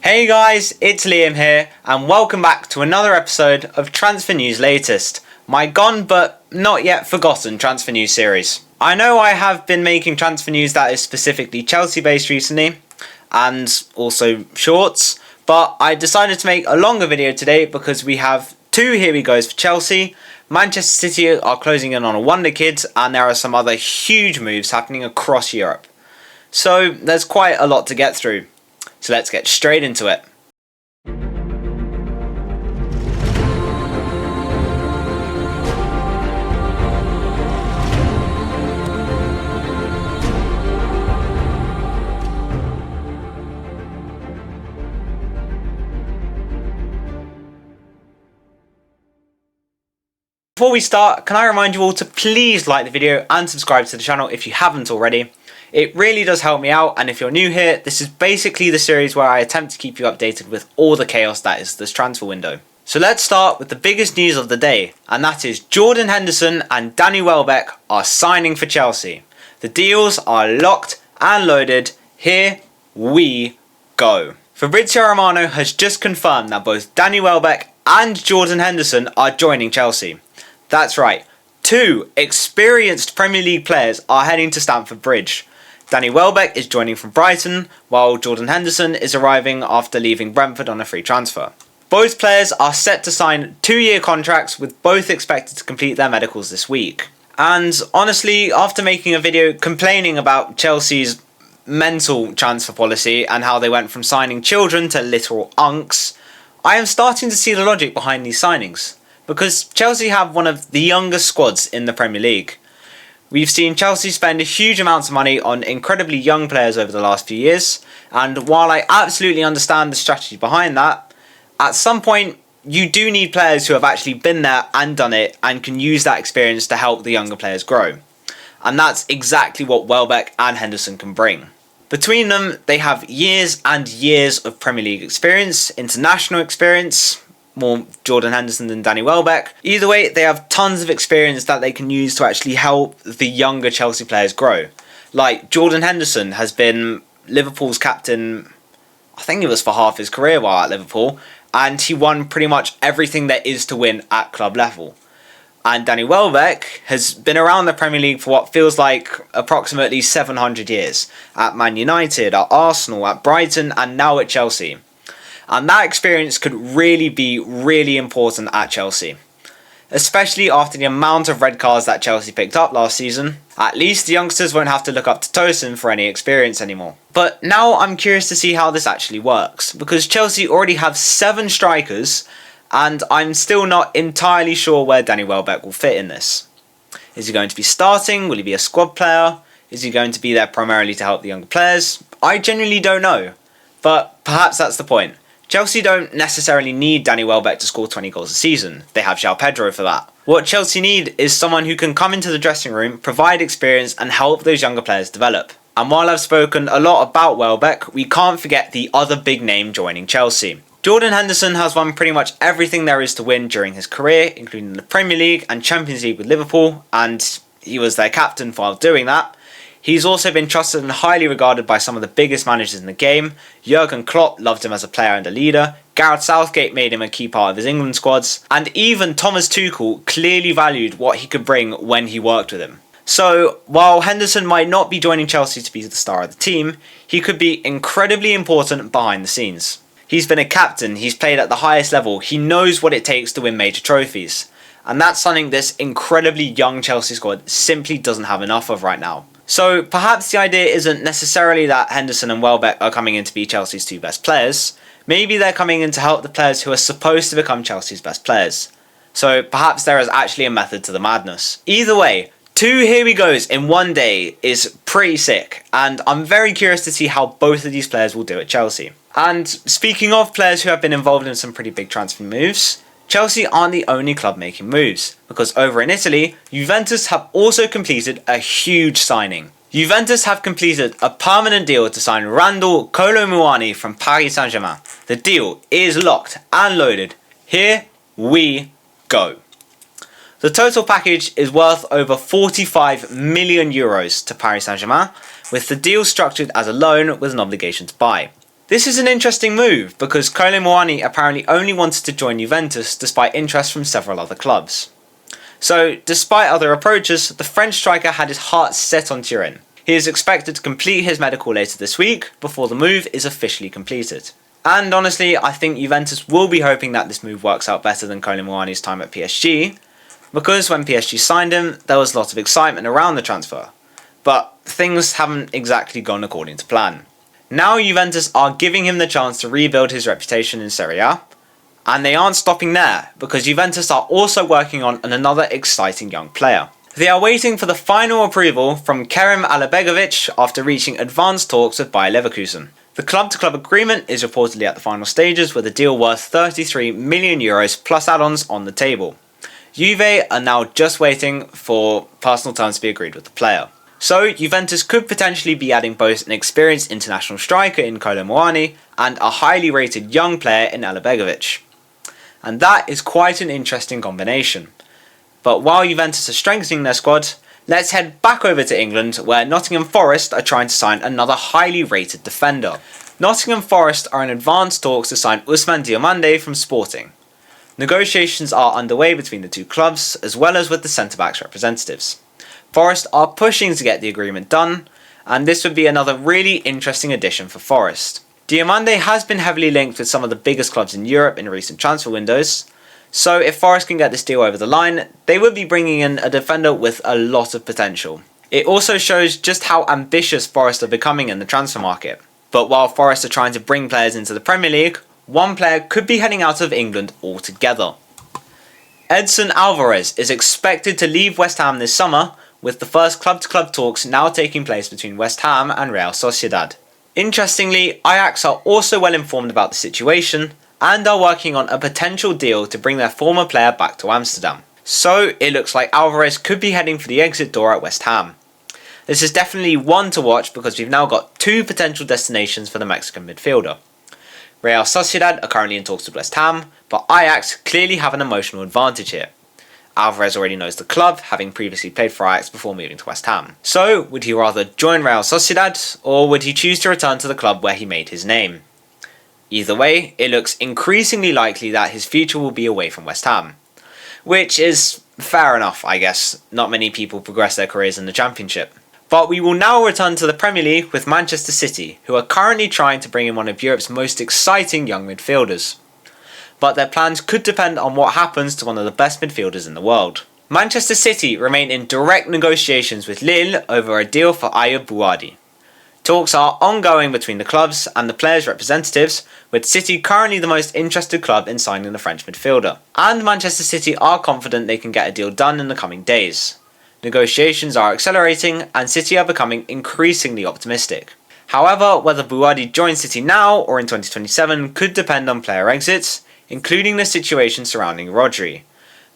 Hey guys, it's Liam here, and welcome back to another episode of Transfer News Latest, my gone but not yet forgotten transfer news series. I know I have been making transfer news that is specifically Chelsea based recently, and also shorts, but I decided to make a longer video today because we have two here we goes for Chelsea. Manchester City are closing in on a wonder kid, and there are some other huge moves happening across Europe. So there's quite a lot to get through. So let's get straight into it. Before we start, can I remind you all to please like the video and subscribe to the channel if you haven't already. It really does help me out, and if you're new here, this is basically the series where I attempt to keep you updated with all the chaos that is this transfer window. So let's start with the biggest news of the day, and that is Jordan Henderson and Danny Welbeck are signing for Chelsea. The deals are locked and loaded. Here we go. Fabrizio Romano has just confirmed that both Danny Welbeck and Jordan Henderson are joining Chelsea. That's right, two experienced Premier League players are heading to Stamford Bridge. Danny Welbeck is joining from Brighton, while Jordan Henderson is arriving after leaving Brentford on a free transfer. Both players are set to sign 2-year contracts, with both expected to complete their medicals this week. And honestly, after making a video complaining about Chelsea's mental transfer policy and how they went from signing children to literal unks, I am starting to see the logic behind these signings, because Chelsea have one of the youngest squads in the Premier League. We've seen Chelsea spend huge amounts of money on incredibly young players over the last few years, and while I absolutely understand the strategy behind that, at some point you do need players who have actually been there and done it and can use that experience to help the younger players grow. And that's exactly what Welbeck and Henderson can bring. Between them, they have years and years of Premier League experience, international experience, more Jordan Henderson than Danny Welbeck. Either way, they have tons of experience that they can use to actually help the younger Chelsea players grow. Like, Jordan Henderson has been Liverpool's captain, I think it was for half his career while at Liverpool, and he won pretty much everything there is to win at club level. And Danny Welbeck has been around the Premier League for what feels like approximately 700 years, at Man United, at Arsenal, at Brighton, and now at Chelsea. And that experience could really be really important at Chelsea. Especially after the amount of red cards that Chelsea picked up last season. At least the youngsters won't have to look up to Tosin for any experience anymore. But now I'm curious to see how this actually works, because Chelsea already have 7 strikers, and I'm still not entirely sure where Danny Welbeck will fit in this. Is he going to be starting? Will he be a squad player? Is he going to be there primarily to help the younger players? I genuinely don't know. But perhaps that's the point. Chelsea don't necessarily need Danny Welbeck to score 20 goals a season. They have João Pedro for that. What Chelsea need is someone who can come into the dressing room, provide experience and help those younger players develop. And while I've spoken a lot about Welbeck, we can't forget the other big name joining Chelsea. Jordan Henderson has won pretty much everything there is to win during his career, including the Premier League and Champions League with Liverpool, and he was their captain while doing that. He's also been trusted and highly regarded by some of the biggest managers in the game. Jurgen Klopp loved him as a player and a leader. Gareth Southgate made him a key part of his England squads. And even Thomas Tuchel clearly valued what he could bring when he worked with him. So, while Henderson might not be joining Chelsea to be the star of the team, he could be incredibly important behind the scenes. He's been a captain, he's played at the highest level, he knows what it takes to win major trophies. And that's something this incredibly young Chelsea squad simply doesn't have enough of right now. So perhaps the idea isn't necessarily that Henderson and Welbeck are coming in to be Chelsea's 2 best players. Maybe they're coming in to help the players who are supposed to become Chelsea's best players. So perhaps there is actually a method to the madness. Either way, 2 here we goes in one day is pretty sick, and I'm very curious to see how both of these players will do at Chelsea. And speaking of players who have been involved in some pretty big transfer moves, Chelsea aren't the only club making moves, because over in Italy, Juventus have also completed a huge signing. Juventus have completed a permanent deal to sign Randall Kolo Muani from Paris Saint-Germain. The deal is locked and loaded. Here we go. The total package is worth over 45 million euros to Paris Saint-Germain, with the deal structured as a loan with an obligation to buy. This is an interesting move because Kolo Muani apparently only wanted to join Juventus despite interest from several other clubs. So, despite other approaches, the French striker had his heart set on Turin. He is expected to complete his medical later this week before the move is officially completed. And honestly, I think Juventus will be hoping that this move works out better than Kolo Muani's time at PSG, because when PSG signed him, there was a lot of excitement around the transfer. But things haven't exactly gone according to plan. Now Juventus are giving him the chance to rebuild his reputation in Serie A, and they aren't stopping there, because Juventus are also working on another exciting young player. They are waiting for the final approval from Kerim Alajbegović after reaching advanced talks with Bayer Leverkusen. The club-to-club agreement is reportedly at the final stages with a deal worth 33 million euros plus add-ons on the table. Juve are now just waiting for personal terms to be agreed with the player. So Juventus could potentially be adding both an experienced international striker in Kolo Muani and a highly rated young player in Alajbegović. And that is quite an interesting combination. But while Juventus are strengthening their squad, let's head back over to England where Nottingham Forest are trying to sign another highly rated defender. Nottingham Forest are in advanced talks to sign Ousmane Diomandé from Sporting. Negotiations are underway between the two clubs as well as with the centre-backs representatives. Forest are pushing to get the agreement done, and this would be another really interesting addition for Forest. Diomandé has been heavily linked with some of the biggest clubs in Europe in recent transfer windows, so if Forest can get this deal over the line, they would be bringing in a defender with a lot of potential. It also shows just how ambitious Forest are becoming in the transfer market. But while Forest are trying to bring players into the Premier League, one player could be heading out of England altogether. Edson Álvarez is expected to leave West Ham this summer, with the first club-to-club talks now taking place between West Ham and Real Sociedad. Interestingly, Ajax are also well informed about the situation, and are working on a potential deal to bring their former player back to Amsterdam. So it looks like Alvarez could be heading for the exit door at West Ham. This is definitely one to watch because we've now got two potential destinations for the Mexican midfielder. Real Sociedad are currently in talks with West Ham, but Ajax clearly have an emotional advantage here. Alvarez already knows the club, having previously played for Ajax before moving to West Ham. So, would he rather join Real Sociedad, or would he choose to return to the club where he made his name? Either way, it looks increasingly likely that his future will be away from West Ham. Which is fair enough, I guess. Not many people progress their careers in the Championship. But we will now return to the Premier League with Manchester City, who are currently trying to bring in one of Europe's most exciting young midfielders. But their plans could depend on what happens to one of the best midfielders in the world. Manchester City remain in direct negotiations with Lille over a deal for Ayyoub Bouaddi. Talks are ongoing between the clubs and the players' representatives, with City currently the most interested club in signing the French midfielder. And Manchester City are confident they can get a deal done in the coming days. Negotiations are accelerating and City are becoming increasingly optimistic. However, whether Bouaddi joins City now or in 2027 could depend on player exits, including the situation surrounding Rodri.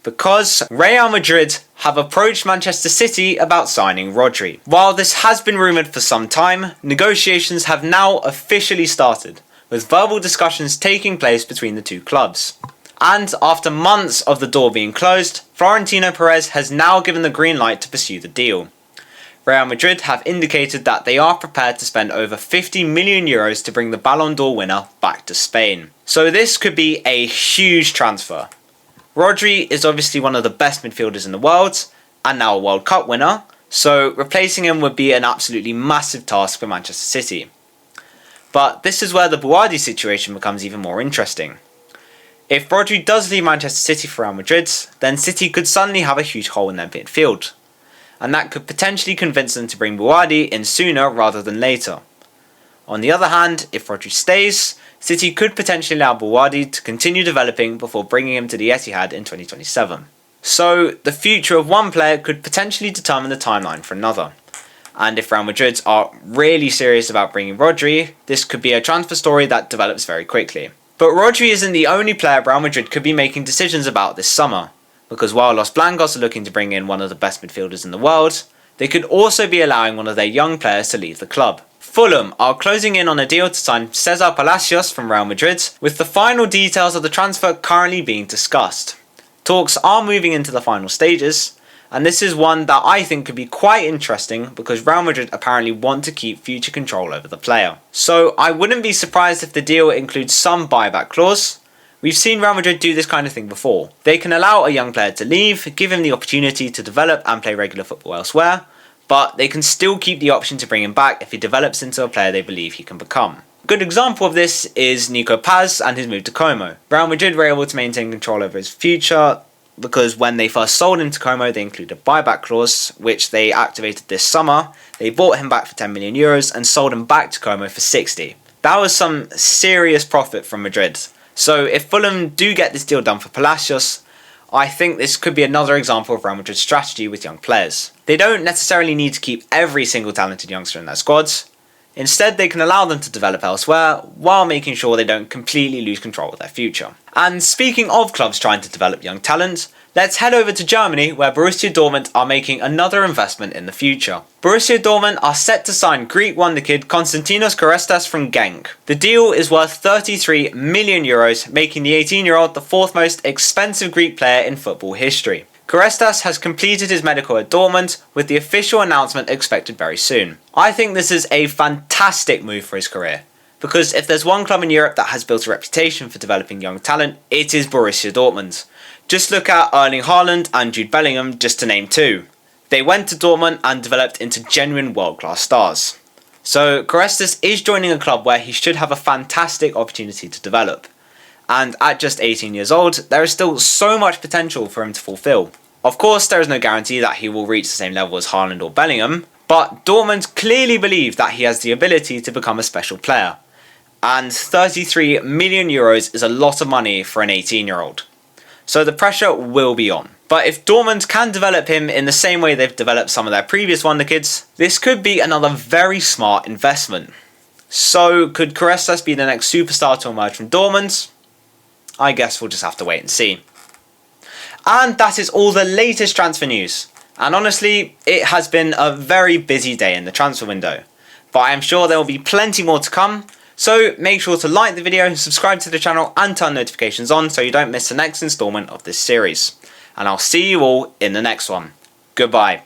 Because Real Madrid have approached Manchester City about signing Rodri. While this has been rumoured for some time, negotiations have now officially started, with verbal discussions taking place between the two clubs. And after months of the door being closed, Florentino Perez has now given the green light to pursue the deal. Real Madrid have indicated that they are prepared to spend over 50 million euros to bring the Ballon d'Or winner back to Spain. So this could be a huge transfer. Rodri is obviously one of the best midfielders in the world, and now a World Cup winner, so replacing him would be an absolutely massive task for Manchester City. But this is where the Bouaddi situation becomes even more interesting. If Rodri does leave Manchester City for Real Madrid, then City could suddenly have a huge hole in their midfield, and that could potentially convince them to bring Bouaddi in sooner rather than later. On the other hand, if Rodri stays, City could potentially allow Bouaddi to continue developing before bringing him to the Etihad in 2027. So, the future of one player could potentially determine the timeline for another. And if Real Madrid are really serious about bringing Rodri, this could be a transfer story that develops very quickly. But Rodri isn't the only player Real Madrid could be making decisions about this summer, because while Los Blancos are looking to bring in one of the best midfielders in the world, they could also be allowing one of their young players to leave the club. Fulham are closing in on a deal to sign Cesar Palacios from Real Madrid, with the final details of the transfer currently being discussed. Talks are moving into the final stages, And this is one that I think could be quite interesting because Real Madrid apparently want to keep future control over the player. So I wouldn't be surprised if the deal includes some buyback clause. We've seen Real Madrid do this kind of thing before. They can allow a young player to leave, give him the opportunity to develop and play regular football elsewhere, but they can still keep the option to bring him back if he develops into a player they believe he can become. A good example of this is Nico Paz and his move to Como. Real Madrid were able to maintain control over his future because when they first sold him to Como, they included a buyback clause, which they activated this summer. They bought him back for 10 million euros and sold him back to Como for 60. That was some serious profit from Madrid. So if Fulham do get this deal done for Palacios, I think this could be another example of Real Madrid's strategy with young players. They don't necessarily need to keep every single talented youngster in their squads. Instead, they can allow them to develop elsewhere while making sure they don't completely lose control of their future. And speaking of clubs trying to develop young talent, let's head over to Germany where Borussia Dortmund are making another investment in the future. Borussia Dortmund are set to sign Greek wonder kid Konstantinos Karetsas from Genk. The deal is worth 33 million euros, making the 18-year-old the fourth most expensive Greek player in football history. Karetsas has completed his medical at Dortmund, with the official announcement expected very soon. I think this is a fantastic move for his career, because if there's one club in Europe that has built a reputation for developing young talent, it is Borussia Dortmund. Just look at Erling Haaland and Jude Bellingham, just to name two. They went to Dortmund and developed into genuine world-class stars. So Karetsas is joining a club where he should have a fantastic opportunity to develop. And at just 18 years old, there is still so much potential for him to fulfill. Of course, there is no guarantee that he will reach the same level as Haaland or Bellingham, but Dortmund clearly believe that he has the ability to become a special player. And 33 million euros is a lot of money for an 18-year-old. So the pressure will be on. But if Dortmund can develop him in the same way they've developed some of their previous wonder kids, this could be another very smart investment. So could Karetsas be the next superstar to emerge from Dortmund? I guess we'll just have to wait and see. And that is all the latest transfer news. And honestly, it has been a very busy day in the transfer window. But I am sure there will be plenty more to come. So make sure to like the video, subscribe to the channel and turn notifications on so you don't miss the next installment of this series. And I'll see you all in the next one. Goodbye.